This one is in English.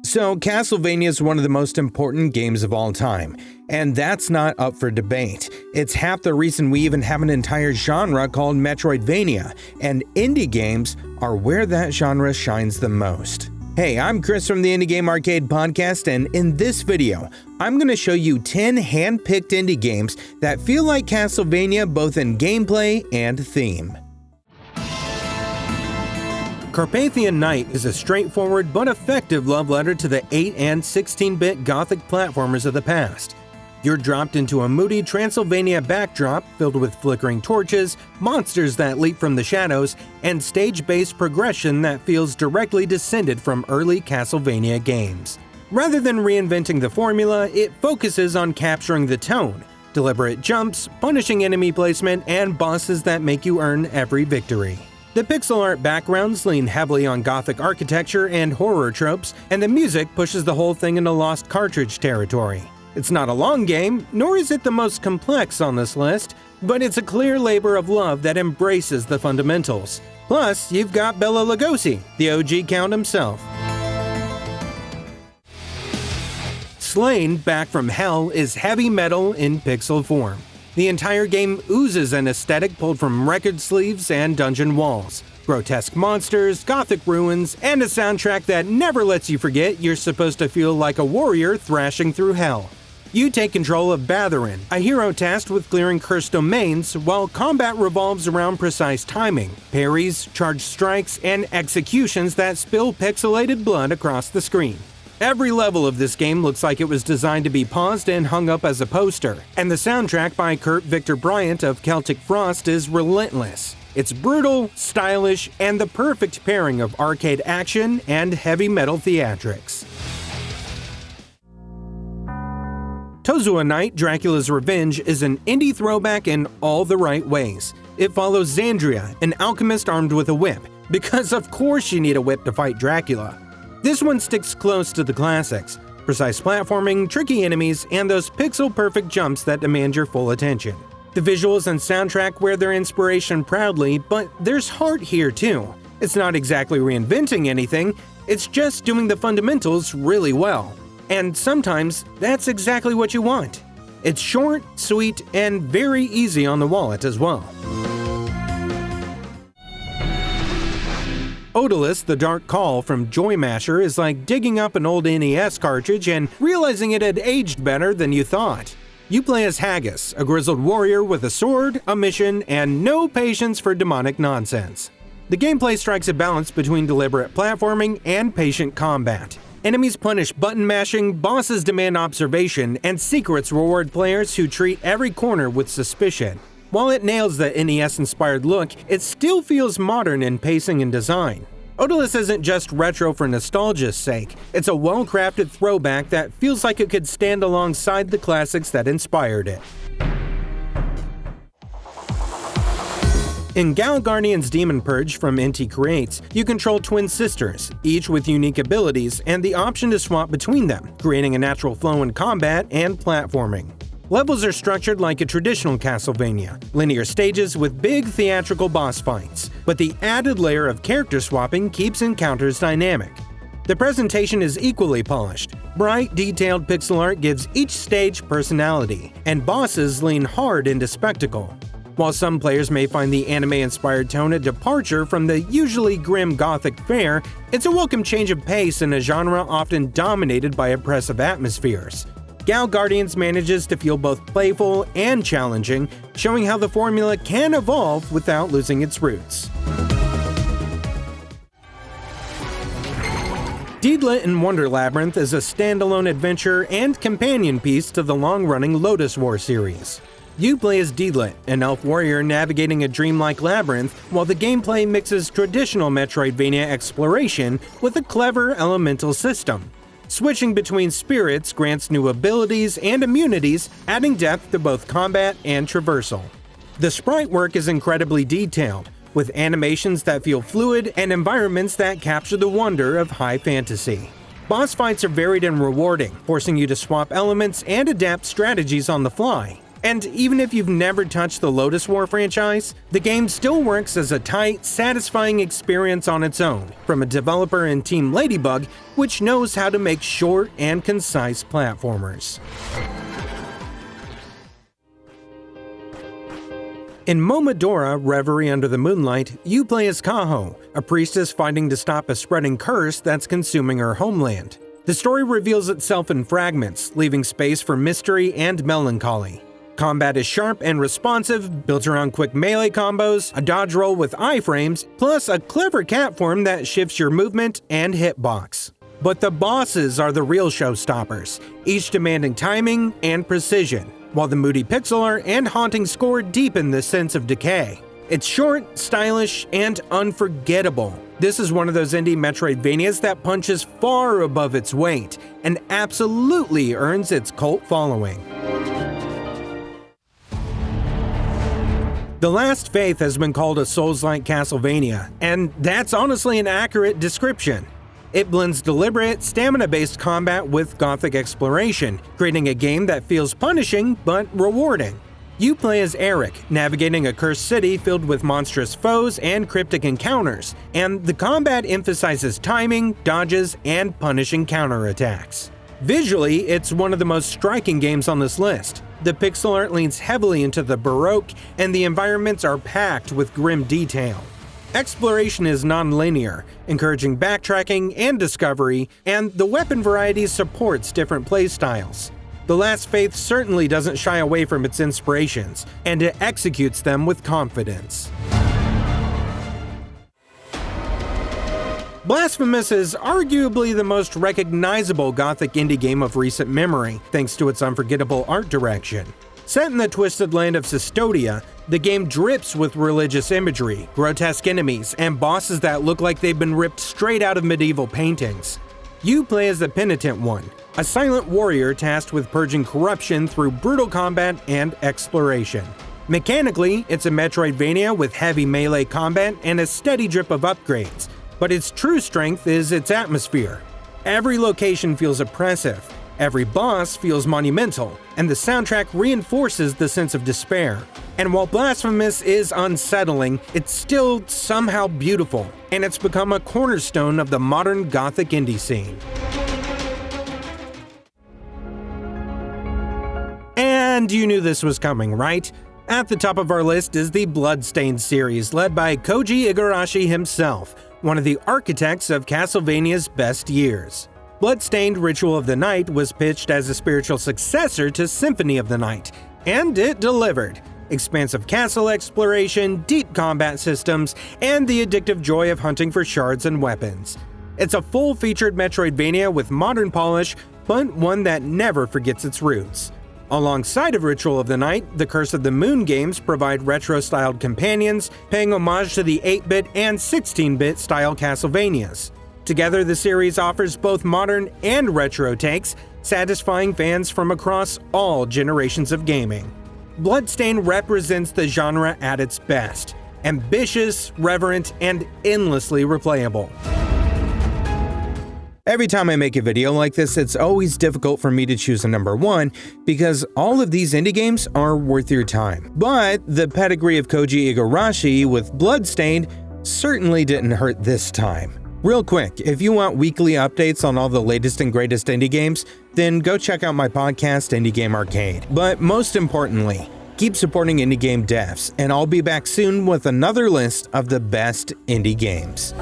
So, Castlevania is one of the most important games of all time, and that's not up for debate. It's half the reason we even have an entire genre called Metroidvania, and indie games are where that genre shines the most. Hey, I'm Chris from the Indie Game Arcade Podcast, and in this video, I'm going to show you 10 hand-picked indie games that feel like Castlevania both in gameplay and theme. Carpathian Night is a straightforward but effective love letter to the 8 and 16-bit gothic platformers of the past. You're dropped into a moody Transylvania backdrop filled with flickering torches, monsters that leap from the shadows, and stage-based progression that feels directly descended from early Castlevania games. Rather than reinventing the formula, it focuses on capturing the tone, deliberate jumps, punishing enemy placement, and bosses that make you earn every victory. The pixel art backgrounds lean heavily on gothic architecture and horror tropes, and the music pushes the whole thing into lost cartridge territory. It's not a long game, nor is it the most complex on this list, but it's a clear labor of love that embraces the fundamentals. Plus, you've got Bela Lugosi, the OG Count himself. Slain Back from Hell is heavy metal in pixel form. The entire game oozes an aesthetic pulled from record sleeves and dungeon walls, grotesque monsters, gothic ruins, and a soundtrack that never lets you forget you're supposed to feel like a warrior thrashing through hell. You take control of Bathorin, a hero tasked with clearing cursed domains, while combat revolves around precise timing, parries, charged strikes, and executions that spill pixelated blood across the screen. Every level of this game looks like it was designed to be paused and hung up as a poster, and the soundtrack by Kurt Victor Bryant of Celtic Frost is relentless. It's brutal, stylish, and the perfect pairing of arcade action and heavy metal theatrics. Toziuha Night: Dracula's Revenge is an indie throwback in all the right ways. It follows Xandria, an alchemist armed with a whip, because of course you need a whip to fight Dracula. This one sticks close to the classics: precise platforming, tricky enemies, and those pixel-perfect jumps that demand your full attention. The visuals and soundtrack wear their inspiration proudly, but there's heart here too. It's not exactly reinventing anything, it's just doing the fundamentals really well. And sometimes that's exactly what you want. It's short, sweet, and very easy on the wallet as well. Odallus: The Dark Call from Joy Masher is like digging up an old NES cartridge and realizing it had aged better than you thought. You play as Haggis, a grizzled warrior with a sword, a mission, and no patience for demonic nonsense. The gameplay strikes a balance between deliberate platforming and patient combat. Enemies punish button mashing, bosses demand observation, and secrets reward players who treat every corner with suspicion. While it nails the NES-inspired look, it still feels modern in pacing and design. Odallus isn't just retro for nostalgia's sake, it's a well-crafted throwback that feels like it could stand alongside the classics that inspired it. In Gal Guardian's Demon Purge from Inti Creates, you control twin sisters, each with unique abilities and the option to swap between them, creating a natural flow in combat and platforming. Levels are structured like a traditional Castlevania, linear stages with big theatrical boss fights, but the added layer of character swapping keeps encounters dynamic. The presentation is equally polished. Bright, detailed pixel art gives each stage personality, and bosses lean hard into spectacle. While some players may find the anime-inspired tone a departure from the usually grim gothic fare, it's a welcome change of pace in a genre often dominated by oppressive atmospheres. Gal Guardians manages to feel both playful and challenging, showing how the formula can evolve without losing its roots. Deedlit in Wonder Labyrinth is a standalone adventure and companion piece to the long-running Lodoss War series. You play as Deedlit, an elf warrior navigating a dreamlike labyrinth, while the gameplay mixes traditional Metroidvania exploration with a clever elemental system. Switching between spirits grants new abilities and immunities, adding depth to both combat and traversal. The sprite work is incredibly detailed, with animations that feel fluid and environments that capture the wonder of high fantasy. Boss fights are varied and rewarding, forcing you to swap elements and adapt strategies on the fly. And even if you've never touched the Lodoss War franchise, the game still works as a tight, satisfying experience on its own, from a developer in Team Ladybug, which knows how to make short and concise platformers. In Momodora, Reverie Under the Moonlight, you play as Kaho, a priestess fighting to stop a spreading curse that's consuming her homeland. The story reveals itself in fragments, leaving space for mystery and melancholy. Combat is sharp and responsive, built around quick melee combos, a dodge roll with iframes, plus a clever cat form that shifts your movement and hitbox. But the bosses are the real showstoppers, each demanding timing and precision, while the moody pixel art and haunting score deepen the sense of decay. It's short, stylish, and unforgettable. This is one of those indie Metroidvanias that punches far above its weight and absolutely earns its cult following. The Last Faith has been called a Souls-like Castlevania, and that's honestly an accurate description. It blends deliberate, stamina-based combat with gothic exploration, creating a game that feels punishing but rewarding. You play as Eric, navigating a cursed city filled with monstrous foes and cryptic encounters, and the combat emphasizes timing, dodges, and punishing counterattacks. Visually, it's one of the most striking games on this list. The pixel art leans heavily into the Baroque, and the environments are packed with grim detail. Exploration is non-linear, encouraging backtracking and discovery, and the weapon variety supports different playstyles. The Last Faith certainly doesn't shy away from its inspirations, and it executes them with confidence. Blasphemous is arguably the most recognizable Gothic indie game of recent memory, thanks to its unforgettable art direction. Set in the twisted land of Custodia, the game drips with religious imagery, grotesque enemies, and bosses that look like they've been ripped straight out of medieval paintings. You play as the Penitent One, a silent warrior tasked with purging corruption through brutal combat and exploration. Mechanically, it's a Metroidvania with heavy melee combat and a steady drip of upgrades, but its true strength is its atmosphere. Every location feels oppressive, every boss feels monumental, and the soundtrack reinforces the sense of despair. And while Blasphemous is unsettling, it's still somehow beautiful, and it's become a cornerstone of the modern Gothic indie scene. And you knew this was coming, right? At the top of our list is the Bloodstained series, led by Koji Igarashi himself, one of the architects of Castlevania's best years. Bloodstained Ritual of the Night was pitched as a spiritual successor to Symphony of the Night, and it delivered. Expansive castle exploration, deep combat systems, and the addictive joy of hunting for shards and weapons. It's a full-featured Metroidvania with modern polish, but one that never forgets its roots. Alongside of Ritual of the Night, the Curse of the Moon games provide retro-styled companions, paying homage to the 8-bit and 16-bit style Castlevanias. Together, the series offers both modern and retro takes, satisfying fans from across all generations of gaming. Bloodstained represents the genre at its best: ambitious, reverent, and endlessly replayable. Every time I make a video like this, it's always difficult for me to choose a number one because all of these indie games are worth your time. But the pedigree of Koji Igarashi with Bloodstained certainly didn't hurt this time. Real quick, if you want weekly updates on all the latest and greatest indie games, then go check out my podcast, Indie Game Arcade. But most importantly, keep supporting indie game devs, and I'll be back soon with another list of the best indie games.